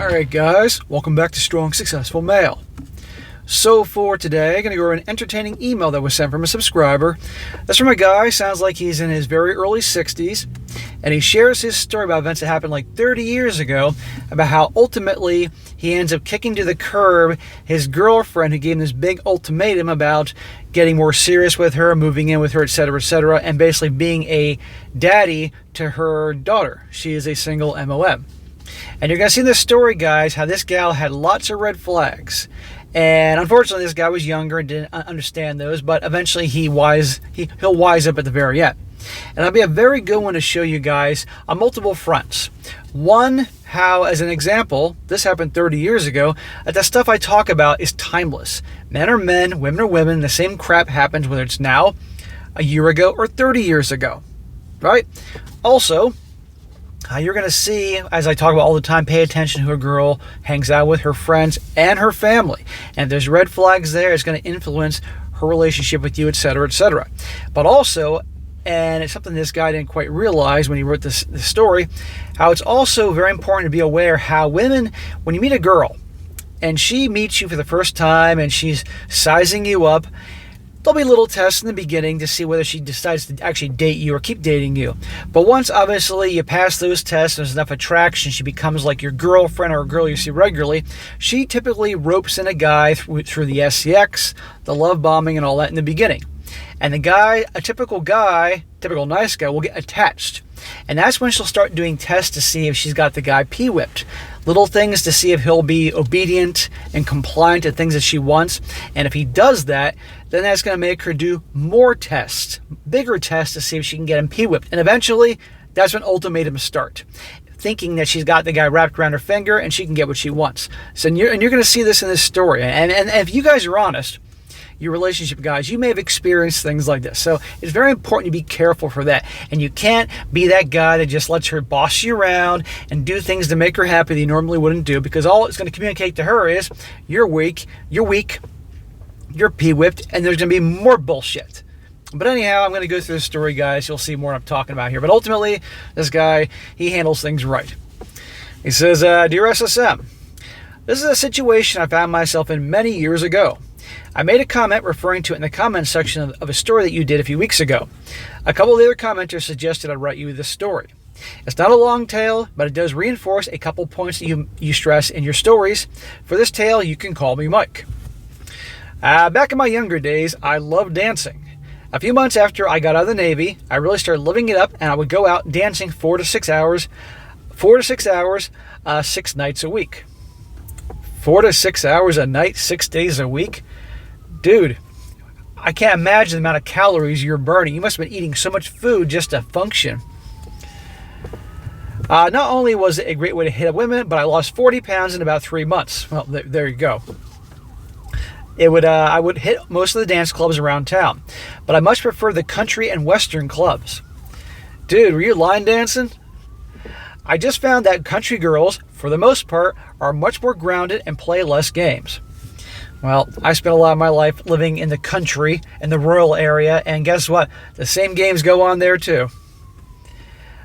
Alright guys, welcome back to Strong Successful Male. So for today, I'm going to go over an entertaining email that was sent from a subscriber. That's from a guy, sounds like he's in his very early 60s, and he shares his story about events that happened like 30 years ago, about how ultimately he ends up kicking to the curb his girlfriend who gave him this big ultimatum about getting more serious with her, moving in with her, etc., and basically being a daddy to her daughter. She is a single MOM. And you're going to see in this story, guys, how this gal had lots of red flags. And unfortunately, this guy was younger and didn't understand those, but eventually he'll wise up at the very end. And it'll be a very good one to show you guys on multiple fronts. One, how, as an example, this happened 30 years ago, that the stuff I talk about is timeless. Men are men, women are women, the same crap happens whether it's now, a year ago, or 30 years ago, right? Also, you're going to see, as I talk about all the time, pay attention to who a girl hangs out with, her friends, and her family. And if there's red flags there, it's going to influence her relationship with you, etc., etc. But also, and it's something this guy didn't quite realize when he wrote this story, how it's also very important to be aware how women, when you meet a girl, and she meets you for the first time, and she's sizing you up, there'll be little tests in the beginning to see whether she decides to actually date you or keep dating you. But once, obviously, you pass those tests, there's enough attraction, she becomes like your girlfriend or a girl you see regularly, she typically ropes in a guy through the SCX, the love bombing, and all that in the beginning. And the guy, a typical nice guy, will get attached. And that's when she'll start doing tests to see if she's got the guy pee-whipped. Little things to see if he'll be obedient and compliant to things that she wants. And if he does that, then that's going to make her do more tests, bigger tests to see if she can get him pee-whipped. And eventually, that's when ultimatums start, thinking that she's got the guy wrapped around her finger and she can get what she wants. So you're going to see this in this story. And if you guys are honest, your relationship guys, you may have experienced things like this. So it's very important to be careful for that. And you can't be that guy that just lets her boss you around and do things to make her happy that you normally wouldn't do, because all it's going to communicate to her is you're weak, you're pee-whipped, and there's going to be more bullshit. But anyhow, I'm going to go through the story, guys. You'll see more what I'm talking about here. But ultimately, this guy, he handles things right. He says, Dear SSM, this is a situation I found myself in many years ago. I made a comment referring to it in the comments section of a story that you did a few weeks ago. A couple of the other commenters suggested I write you this story. It's not a long tale, but it does reinforce a couple points that you stress in your stories. For this tale, you can call me Mike. Back in my younger days, I loved dancing. A few months after I got out of the Navy, I really started living it up, and I would go out dancing 4 to 6 hours, 6 nights a week. 4 to 6 hours a night, 6 days a week? Dude, I can't imagine the amount of calories you're burning. You must have been eating so much food just to function. Not only was it a great way to hit up women, but I lost 40 pounds in about 3 months. Well, there you go. I would hit most of the dance clubs around town, but I much prefer the country and western clubs. Dude, were you line dancing? I just found that country girls, for the most part, are much more grounded and play less games. Well, I spent a lot of my life living in the country, in the rural area, and guess what? The same games go on there too.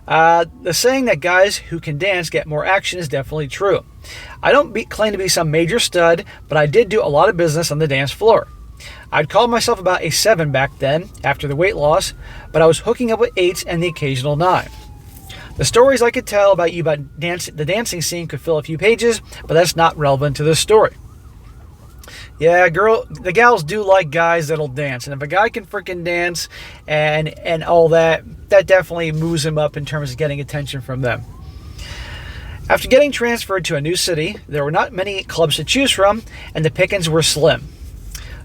The saying that guys who can dance get more action is definitely true. I don't claim to be some major stud, but I did do a lot of business on the dance floor. I'd call myself about a 7 back then, after the weight loss, but I was hooking up with 8s and the occasional 9. The stories I could tell about you about the dancing scene could fill a few pages, but that's not relevant to this story. Yeah, the gals do like guys that'll dance, and if a guy can freaking dance and all that, that definitely moves him up in terms of getting attention from them. After getting transferred to a new city, there were not many clubs to choose from, and the pickings were slim.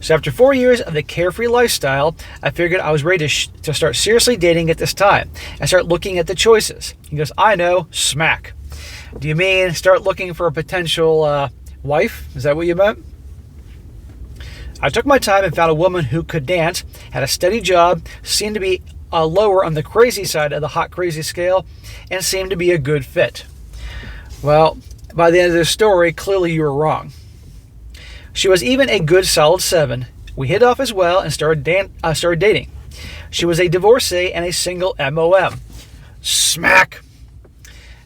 So after 4 years of the carefree lifestyle, I figured I was ready to start seriously dating at this time and start looking at the choices. He goes, I know, smack. Do you mean start looking for a potential wife? Is that what you meant? I took my time and found a woman who could dance, had a steady job, seemed to be lower on the crazy side of the hot crazy scale, and seemed to be a good fit. Well, by the end of this story, clearly you were wrong. She was even a good solid 7. We hit off as well and started dating. She was a divorcee and a single MOM. Smack!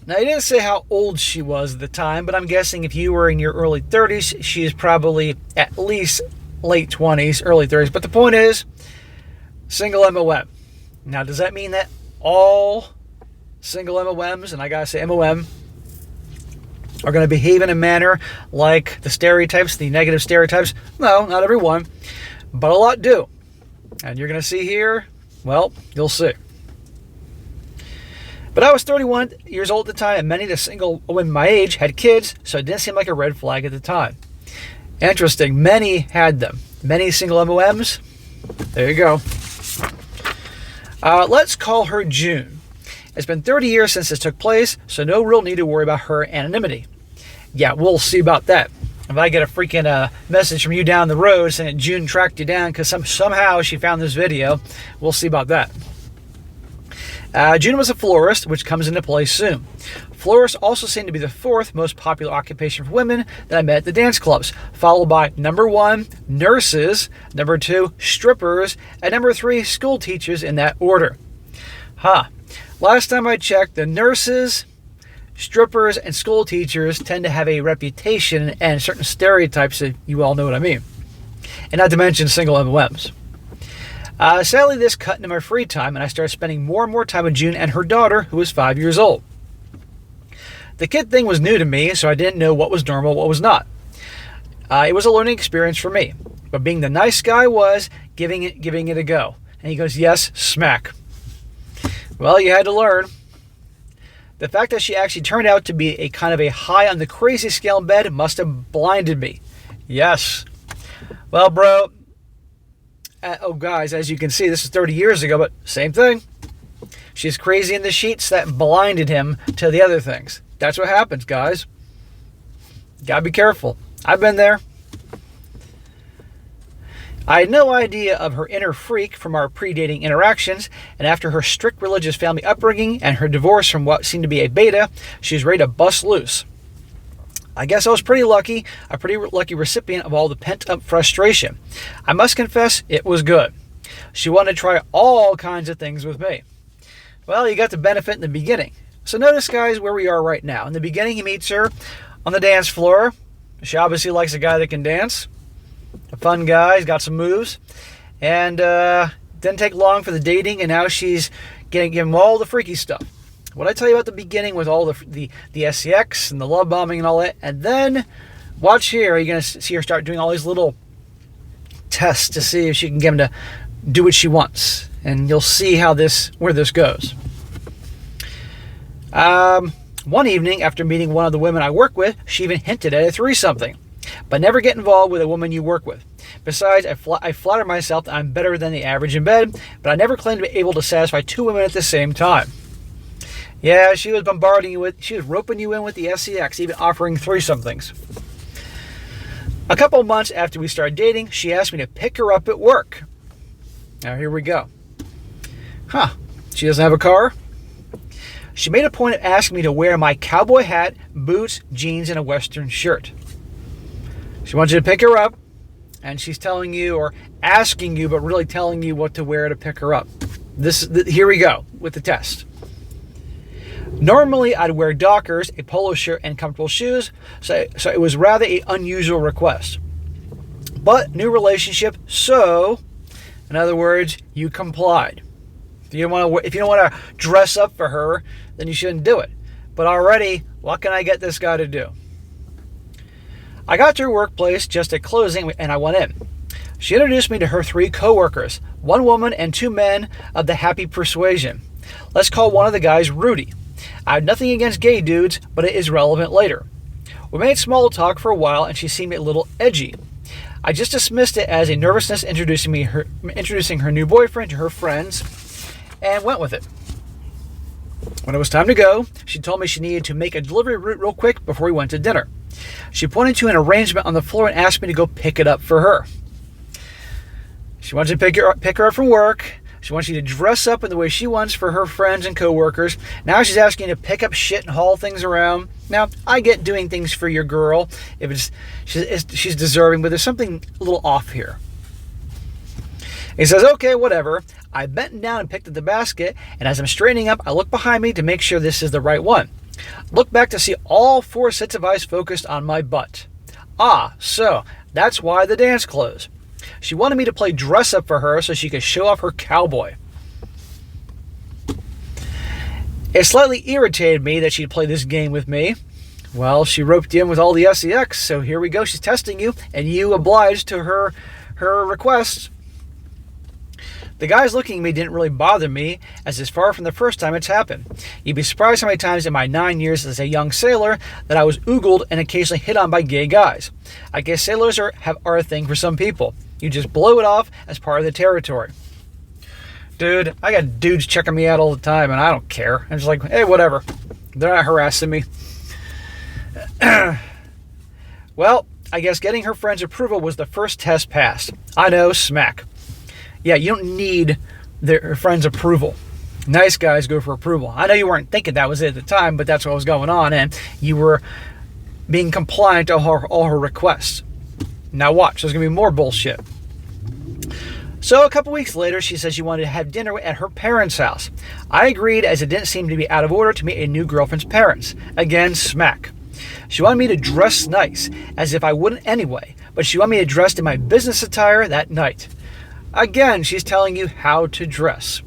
Now, he didn't say how old she was at the time, but I'm guessing if you were in your early 30s, she's probably at least late 20s, early 30s. But the point is, single MOM. Now, does that mean that all single MOMs, and I gotta say MOM, are going to behave in a manner like the stereotypes, the negative stereotypes? No, not everyone, but a lot do. And you're going to see here, well, you'll see. But I was 31 years old at the time, and many of the single women my age had kids, so it didn't seem like a red flag at the time. Interesting, many had them. Many single MOMs. There you go. Let's call her June. It's been 30 years since this took place, so no real need to worry about her anonymity. Yeah, we'll see about that. If I get a freaking message from you down the road saying that June tracked you down because somehow she found this video, we'll see about that. June was a florist, which comes into play soon. Florists also seem to be the fourth most popular occupation for women that I met at the dance clubs, followed by number 1, nurses, number 2, strippers, and number 3, school teachers in that order. Last time I checked, the nurses, strippers, and school teachers tend to have a reputation and certain stereotypes that you all know what I mean. And not to mention single MOMs. Sadly, this cut into my free time, and I started spending more and more time with June and her daughter, who was 5 years old. The kid thing was new to me, so I didn't know what was normal, what was not. It was a learning experience for me, but being the nice guy was giving it a go. And he goes, yes, smack. Well, you had to learn. The fact that she actually turned out to be a kind of a high on the crazy scale in bed must have blinded me. Yes. Well, bro. Guys, as you can see, this is 30 years ago, but same thing. She's crazy in the sheets. That blinded him to the other things. That's what happens, guys. Gotta be careful. I've been there. I had no idea of her inner freak from our pre-dating interactions, and after her strict religious family upbringing and her divorce from what seemed to be a beta, she was ready to bust loose. I guess I was pretty lucky, a pretty lucky recipient of all the pent-up frustration. I must confess, it was good. She wanted to try all kinds of things with me. Well, you got the benefit in the beginning. So notice, guys, where we are right now. In the beginning, he meets her on the dance floor. She obviously likes a guy that can dance. A fun guy, he's got some moves. And didn't take long for the dating, and now she's getting him all the freaky stuff. What I tell you about the beginning with all the SCX and the love bombing and all that, and then watch here, you're going to see her start doing all these little tests to see if she can get him to do what she wants. And you'll see where this goes. One evening, after meeting one of the women I work with, she even hinted at a threesome, but never get involved with a woman you work with. Besides, I flatter myself that I'm better than the average in bed, but I never claim to be able to satisfy 2 women at the same time. Yeah, she was she was roping you in with the SCX, even offering threesome. A couple months after we started dating, she asked me to pick her up at work. Now, here we go. She doesn't have a car? She made a point of asking me to wear my cowboy hat, boots, jeans, and a western shirt. She wants you to pick her up, and she's telling you, or asking you, but really telling you what to wear to pick her up. Here we go with the test. Normally, I'd wear Dockers, a polo shirt, and comfortable shoes, so it was rather an unusual request. But new relationship, so in other words, you complied. If you don't want to dress up for her, then you shouldn't do it. But already, what can I get this guy to do? I got to her workplace just at closing, and I went in. She introduced me to her 3 co-workers, 1 woman and 2 men of the happy persuasion. Let's call one of the guys Rudy. I have nothing against gay dudes, but it is relevant later. We made small talk for a while, and she seemed a little edgy. I just dismissed it as a nervousness introducing her new boyfriend to her friends, and went with it. When it was time to go, she told me she needed to make a delivery route real quick before we went to dinner. She pointed to an arrangement on the floor and asked me to go pick it up for her. She wants you to pick her up from work. She wants you to dress up in the way she wants for her friends and coworkers. Now she's asking you to pick up shit and haul things around. Now, I get doing things for your girl if she's deserving, but there's something a little off here. He says, okay, whatever. I bent down and picked up the basket, and as I'm straightening up, I look behind me to make sure this is the right one. Looked back to see all 4 sets of eyes focused on my butt. Ah, so that's why the dance clothes. She wanted me to play dress up for her so she could show off her cowboy. It slightly irritated me that she'd play this game with me. Well, she roped you in with all the sex, so here we go. She's testing you, and you obliged to her request. The guys looking at me didn't really bother me, as it's far from the first time it's happened. You'd be surprised how many times in my 9 years as a young sailor that I was oogled and occasionally hit on by gay guys. I guess sailors are a thing for some people. You just blow it off as part of the territory. Dude, I got dudes checking me out all the time, and I don't care. I'm just like, hey, whatever. They're not harassing me. Well, I guess getting her friend's approval was the first test passed. I know, smack. Yeah, you don't need her friend's approval. Nice guys go for approval. I know you weren't thinking that was it at the time, but that's what was going on, and you were being compliant to all her requests. Now watch, there's going to be more bullshit. So a couple weeks later, she said she wanted to have dinner at her parents' house. I agreed, as it didn't seem to be out of order to meet a new girlfriend's parents. Again, smack. She wanted me to dress nice, as if I wouldn't anyway, but she wanted me to dress in my business attire that night. Again, she's telling you how to dress.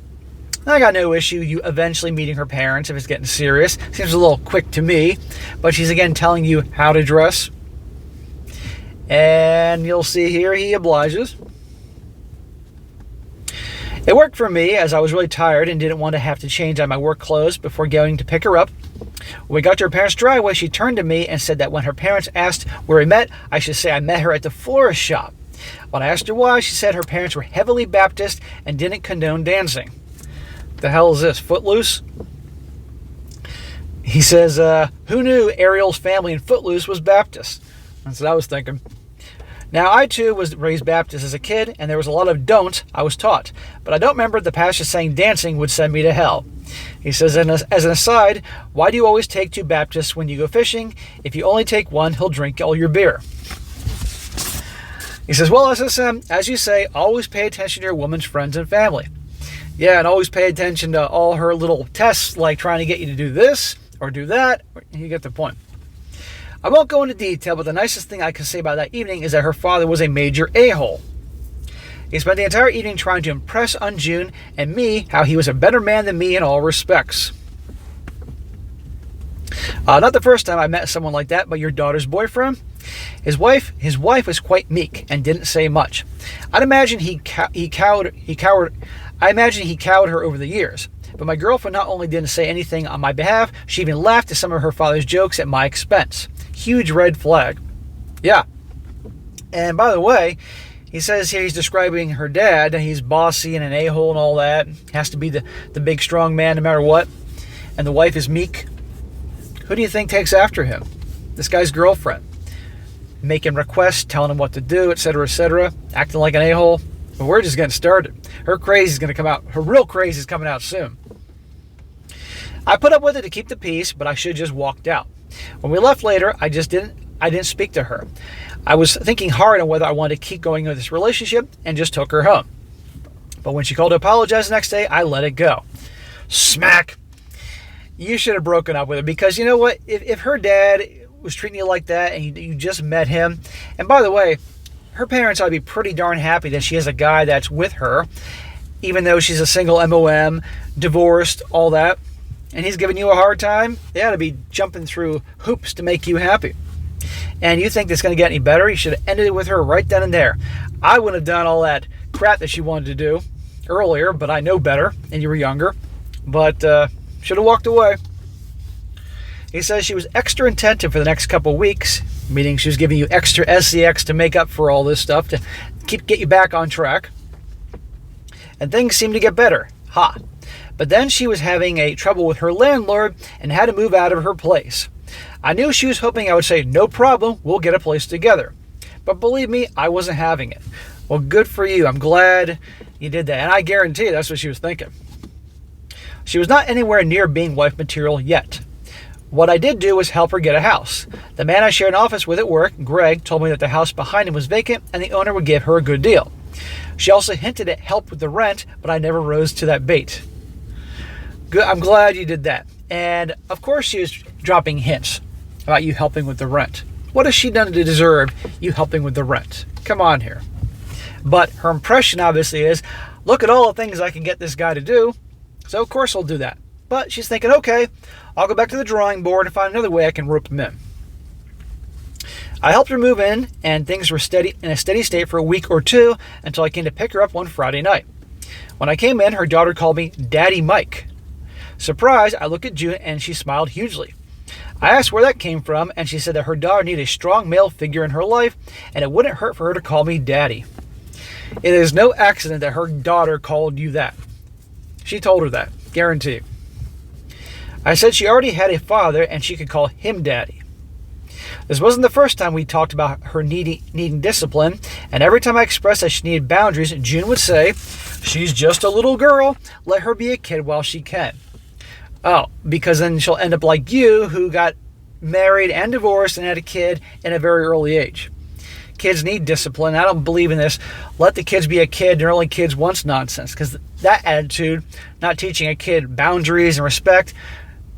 I got no issue you eventually meeting her parents if it's getting serious. Seems a little quick to me, but she's again telling you how to dress. And you'll see here he obliges. It worked for me, as I was really tired and didn't want to have to change out my work clothes before going to pick her up. When we got to her parents' driveway, she turned to me and said that when her parents asked where we met, I should say I met her at the florist shop. When I asked her why, she said her parents were heavily Baptist and didn't condone dancing. The hell is this, Footloose? He says, who knew Ariel's family in Footloose was Baptist? That's what I was thinking. Now, I too was raised Baptist as a kid, and there was a lot of don'ts I was taught, but I don't remember the pastor saying dancing would send me to hell. He says, as an aside, why do you always take 2 Baptists when you go fishing? If you only take one, he'll drink all your beer. He says, well, SSM, as you say, always pay attention to your woman's friends and family. Yeah, and always pay attention to all her little tests, like trying to get you to do this or do that. You get the point. I won't go into detail, but the nicest thing I can say about that evening is that her father was a major a-hole. He spent the entire evening trying to impress on June and me how he was a better man than me in all respects. Not the first time I met someone like that, but your daughter's boyfriend. His wife was quite meek and didn't say much. I'd imagine he cowed her over the years. But my girlfriend not only didn't say anything on my behalf, she even laughed at some of her father's jokes at my expense. Huge red flag. Yeah. And by the way, he says here he's describing her dad, and he's bossy and an a-hole and all that. Has to be the big strong man no matter what. And the wife is meek. Who do you think takes after him? This guy's girlfriend. Making requests, telling him what to do, etc., acting like an a-hole. But we're just getting started. Her crazy is going to come out. Her real crazy is coming out soon. I put up with it to keep the peace, but I should have just walked out. When we left later, I didn't speak to her. I was thinking hard on whether I wanted to keep going with this relationship and just took her home. But when she called to apologize the next day, I let it go. Smack. You should have broken up with her, because you know what? If her dad was treating you like that and you just met him, and by the way, her parents ought to be pretty darn happy that she has a guy that's with her, even though she's a single MOM, divorced, all that, and he's giving you a hard time. They ought to be jumping through hoops to make you happy. And you think it's going to get any better? You should have ended it with her right then and there. I wouldn't have done all that crap that she wanted to do earlier, but I know better, and you were younger. But should have walked away. He says she was extra attentive for the next couple weeks, meaning she was giving you extra SCX to make up for all this stuff, to get you back on track. And things seemed to get better. Ha. But then she was having a trouble with her landlord and had to move out of her place. I knew she was hoping I would say, no problem, we'll get a place together. But believe me, I wasn't having it. Well, good for you. I'm glad you did that. And I guarantee you that's what she was thinking. She was not anywhere near being wife material yet. What I did do was help her get a house. The man I shared an office with at work, Greg, told me that the house behind him was vacant and the owner would give her a good deal. She also hinted at help with the rent, but I never rose to that bait. Good. I'm glad you did that. And of course she was dropping hints about you helping with the rent. What has she done to deserve you helping with the rent? Come on here. But her impression obviously is, look at all the things I can get this guy to do. So of course I'll do that. But she's thinking, okay, I'll go back to the drawing board and find another way I can rope him in. I helped her move in, and things were in a steady state for a week or two until I came to pick her up one Friday night. When I came in, her daughter called me Daddy Mike. Surprised, I looked at June and she smiled hugely. I asked where that came from, and she said that her daughter needed a strong male figure in her life, and it wouldn't hurt for her to call me Daddy. It is no accident that her daughter called you that. She told her that, guarantee. I said she already had a father and she could call him Daddy. This wasn't the first time we talked about her needing discipline, and every time I expressed that she needed boundaries, June would say, she's just a little girl, let her be a kid while she can. Oh, because then she'll end up like you, who got married and divorced and had a kid in a very early age. Kids need discipline. I don't believe in this let the kids be a kid, they're only kids once nonsense, because that attitude, not teaching a kid boundaries and respect,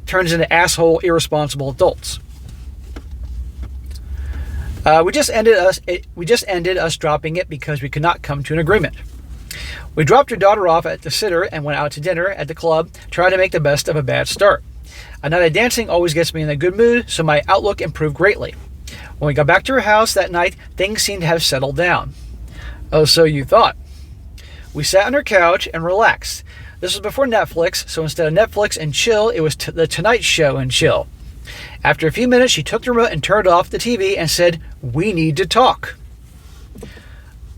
turns into asshole, irresponsible adults. We just ended us dropping it because we could not come to an agreement. We dropped her daughter off at the sitter and went out to dinner at the club, trying to make the best of a bad start. A night of dancing always gets me in a good mood, so my outlook improved greatly. When we got back to her house that night, things seemed to have settled down. Oh, so you thought. We sat on her couch and relaxed. This was before Netflix, so instead of Netflix and chill, it was the Tonight Show and chill. After a few minutes, she took the remote and turned off the TV and said, "We need to talk."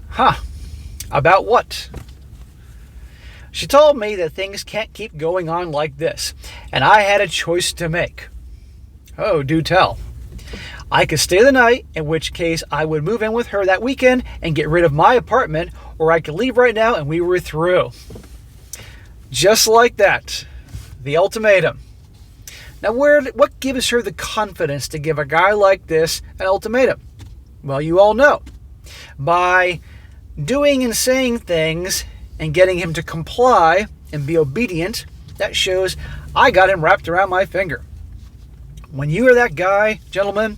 Huh. About what? She told me that things can't keep going on like this, and I had a choice to make. Oh, do tell. I could stay the night, in which case I would move in with her that weekend and get rid of my apartment, or I could leave right now and we were through. Just like that. The ultimatum. Now, what gives her the confidence to give a guy like this an ultimatum? Well, you all know. By doing and saying things and getting him to comply and be obedient, that shows I got him wrapped around my finger. When you are that guy, gentlemen,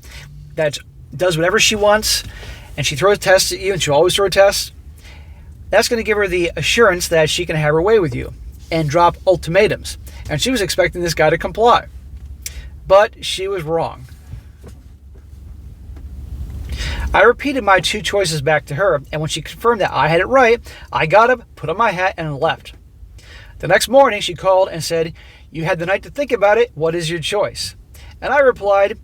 that does whatever she wants, and she throws tests at you, and she'll always throw tests, that's going to give her the assurance that she can have her way with you and drop ultimatums. And she was expecting this guy to comply. But she was wrong. I repeated my two choices back to her, and when she confirmed that I had it right, I got up, put on my hat, and left. The next morning, she called and said, "You had the night to think about it. What is your choice?" And I replied,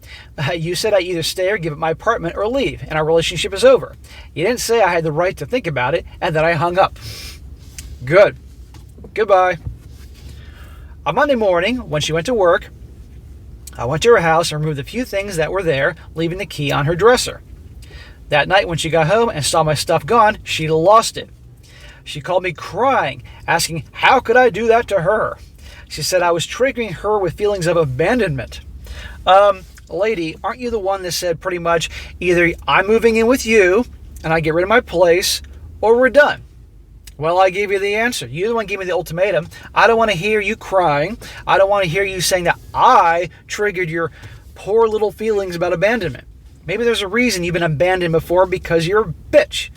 "You said I either stay or give up my apartment or leave, and our relationship is over. You didn't say I had the right to think about it," and then I hung up. Good. Goodbye. On Monday morning, when she went to work, I went to her house and removed the few things that were there, leaving the key on her dresser. That night when she got home and saw my stuff gone, she lost it. She called me crying, asking how could I do that to her. She said I was triggering her with feelings of abandonment. Lady, aren't you the one that said pretty much either I'm moving in with you and I get rid of my place, or we're done? Well, I gave you the answer. You're the one who gave me the ultimatum. I don't want to hear you crying. I don't want to hear you saying that I triggered your poor little feelings about abandonment. Maybe there's a reason you've been abandoned before, because you're a bitch.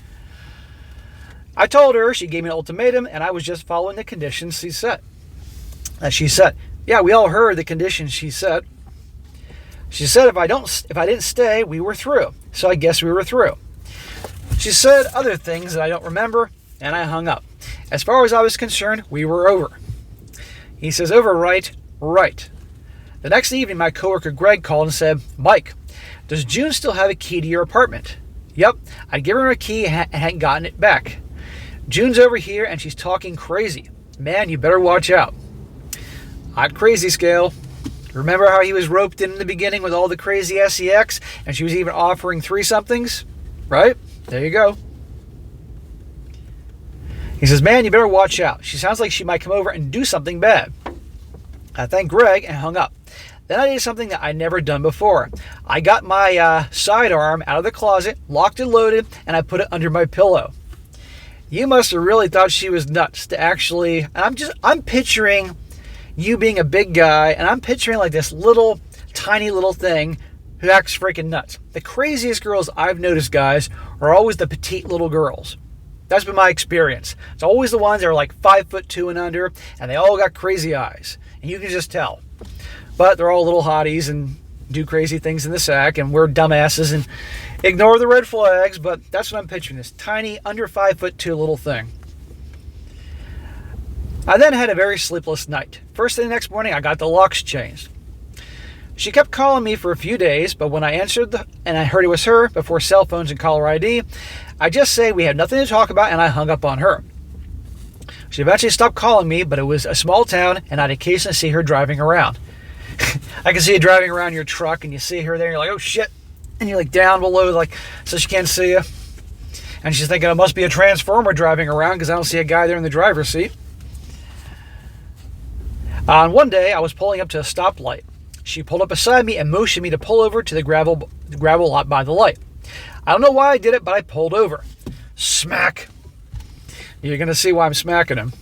I told her, she gave me an ultimatum, and I was just following the conditions she set. Yeah, we all heard the conditions she set. She said if I didn't stay, we were through. So I guess we were through. She said other things that I don't remember, and I hung up. As far as I was concerned, we were over. He says, over, right? Right. The next evening, my coworker Greg called and said, "Mike, does June still have a key to your apartment?" "Yep, I'd given her a key and hadn't gotten it back. June's over here and she's talking crazy. Man, you better watch out." Not crazy scale. Remember how he was roped in the beginning with all the crazy sex, and she was even offering 3-somethings? Right? There you go. He says, "Man, you better watch out. She sounds like she might come over and do something bad." I thanked Greg and hung up. Then I did something that I'd never done before. I got my sidearm out of the closet, locked and loaded, and I put it under my pillow. You must have really thought she was nuts to actually... I'm picturing you being a big guy, and I'm picturing like this little tiny little thing who acts freaking nuts. The craziest girls I've noticed, guys, are always the petite little girls. That's been my experience. It's always the ones that are like 5'2" and under, and they all got crazy eyes. And you can just tell. But they're all little hotties and do crazy things in the sack, and we're dumbasses and ignore the red flags, but that's what I'm picturing, this tiny, under 5'2" little thing. I then had a very sleepless night. First thing the next morning, I got the locks changed. She kept calling me for a few days, but when I answered and I heard it was her, before cell phones and caller ID, I just say we had nothing to talk about, and I hung up on her. She eventually stopped calling me, but it was a small town, and I'd occasionally see her driving around. I can see you driving around your truck, and you see her there, and you're like, oh shit, and you're like down below, like, so she can't see you. And she's thinking it must be a transformer driving around because I don't see a guy there in the driver's seat. On one day, I was pulling up to a stoplight. She pulled up beside me and motioned me to pull over to the gravel lot by the light. I don't know why I did it, but I pulled over. Smack. You're going to see why I'm smacking him.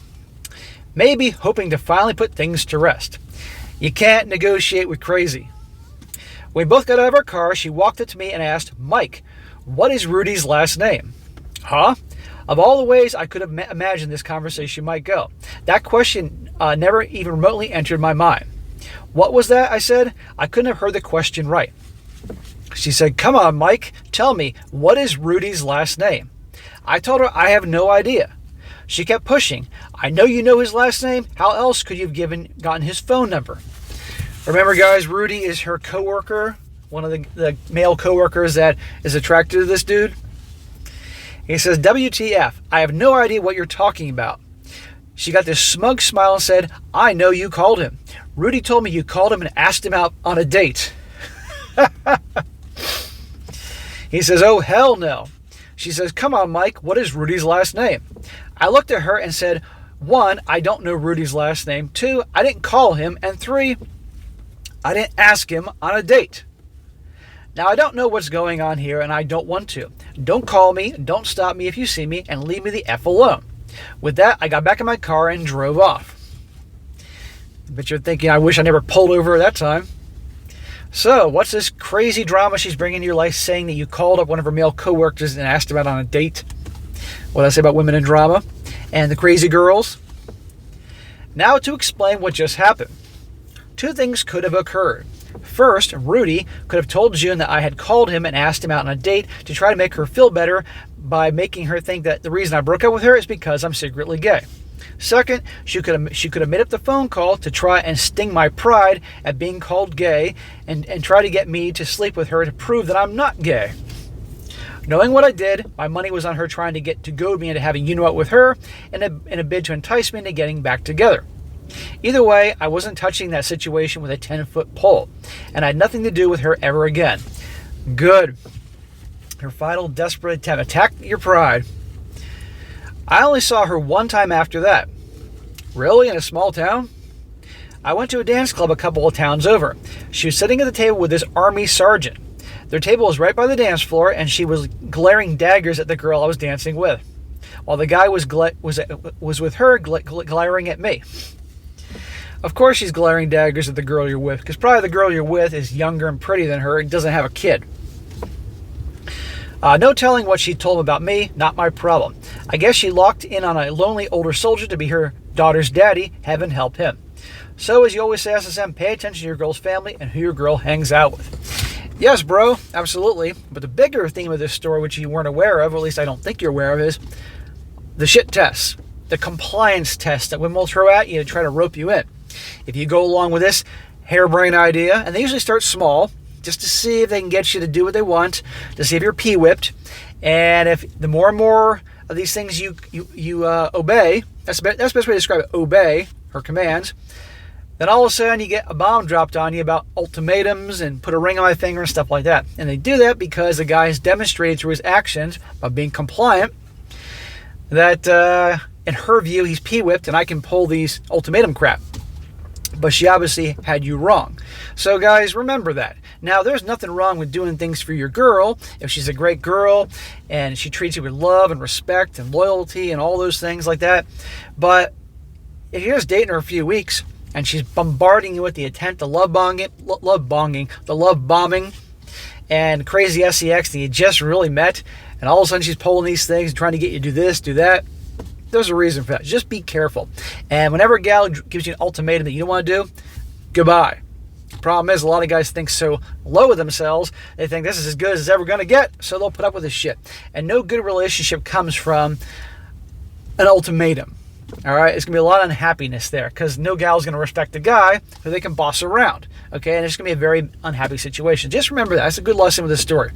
Maybe hoping to finally put things to rest. You can't negotiate with crazy. When we both got out of our car, she walked up to me and asked, Mike, what is Rudy's last name? Huh? Of all the ways I could have imagined this conversation might go, that question never even remotely entered my mind. What was that? I said. I couldn't have heard the question right. She said, come on, Mike, tell me, what is Rudy's last name? I told her I have no idea. She kept pushing. I know you know his last name. How else could you have gotten his phone number? Remember, guys, Rudy is her coworker, one of the male coworkers that is attracted to this dude. He says, WTF, I have no idea what you're talking about. She got this smug smile and said, I know you called him. Rudy told me you called him and asked him out on a date. He says, oh, hell no. She says, come on, Mike, what is Rudy's last name? I looked at her and said, 1, I don't know Rudy's last name. 2, I didn't call him. And 3, I didn't ask him on a date. Now, I don't know what's going on here, and I don't want to. Don't call me, don't stop me if you see me, and leave me the F alone. With that, I got back in my car and drove off. But you're thinking, I wish I never pulled over at that time. So, what's this crazy drama she's bringing to your life, saying that you called up one of her male coworkers and asked him out on a date? What did I say about women in drama? And the crazy girls? Now to explain what just happened. 2 things could have occurred. First, Rudy could have told June that I had called him and asked him out on a date to try to make her feel better by making her think that the reason I broke up with her is because I'm secretly gay. Second, she could have made up the phone call to try and sting my pride at being called gay and try to get me to sleep with her to prove that I'm not gay. Knowing what I did, my money was on her trying to goad me into having you-know-what with her in a bid to entice me into getting back together. Either way, I wasn't touching that situation with a 10-foot pole, and I had nothing to do with her ever again. Good. Her final desperate attempt. Attack your pride. I only saw her one time after that. Really? In a small town? I went to a dance club a couple of towns over. She was sitting at the table with this army sergeant. Their table was right by the dance floor, and she was glaring daggers at the girl I was dancing with, while the guy was with her glaring at me. Of course she's glaring daggers at the girl you're with, because probably the girl you're with is younger and prettier than her and doesn't have a kid. No telling what she told him about me, not my problem. I guess she locked in on a lonely older soldier to be her daughter's daddy. Heaven help him. So, as you always say, SSM, pay attention to your girl's family and who your girl hangs out with. Yes, bro, absolutely. But the bigger theme of this story, which you weren't aware of, or at least I don't think you're aware of, is the shit tests, the compliance tests that women will throw at you to try to rope you in. If you go along with this harebrained idea, and they usually start small, just to see if they can get you to do what they want, to see if you're pee-whipped, and if the more and more of these things you obey, that's the best way to describe it, obey her commands, then all of a sudden you get a bomb dropped on you about ultimatums and put a ring on my finger and stuff like that. And they do that because the guy has demonstrated through his actions by being compliant that in her view he's pee-whipped and I can pull these ultimatum crap. But she obviously had you wrong. So guys, remember that. Now, there's nothing wrong with doing things for your girl if she's a great girl and she treats you with love and respect and loyalty and all those things like that. But if you're just dating her a few weeks and she's bombarding you with the intent to love bombing, and crazy sex that you just really met, and all of a sudden she's pulling these things and trying to get you to do this, do that. There's a reason for that. Just be careful. And whenever a gal gives you an ultimatum that you don't want to do, goodbye. The problem is a lot of guys think so low of themselves, they think this is as good as it's ever going to get, so they'll put up with this shit. And no good relationship comes from an ultimatum. All right, it's going to be a lot of unhappiness there because no gal's going to respect a guy who they can boss around. Okay, and it's going to be a very unhappy situation. Just remember that. That's a good lesson with this story.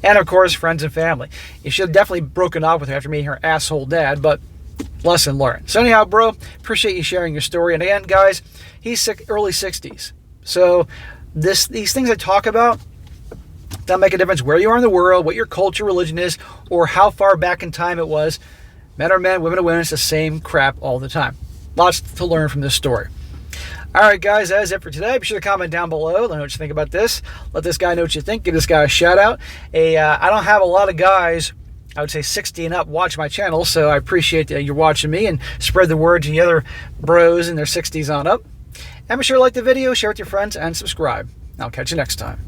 And of course, friends and family. You should have definitely broken up with her after meeting her asshole dad, but lesson learned. So anyhow, bro, appreciate you sharing your story. And again, guys, he's early 60s. So these things I talk about don't make a difference where you are in the world, what your culture, religion is, or how far back in time it was. Men are men, women are women. It's the same crap all the time. Lots to learn from this story. All right, guys, that is it for today. Be sure to comment down below. Let me know what you think about this. Let this guy know what you think. Give this guy a shout out. I don't have a lot of guys, I would say 60 and up, watch my channel, so I appreciate you watching me and spread the word to the other bros in their 60s on up. And be sure to like the video, share with your friends, and subscribe. I'll catch you next time.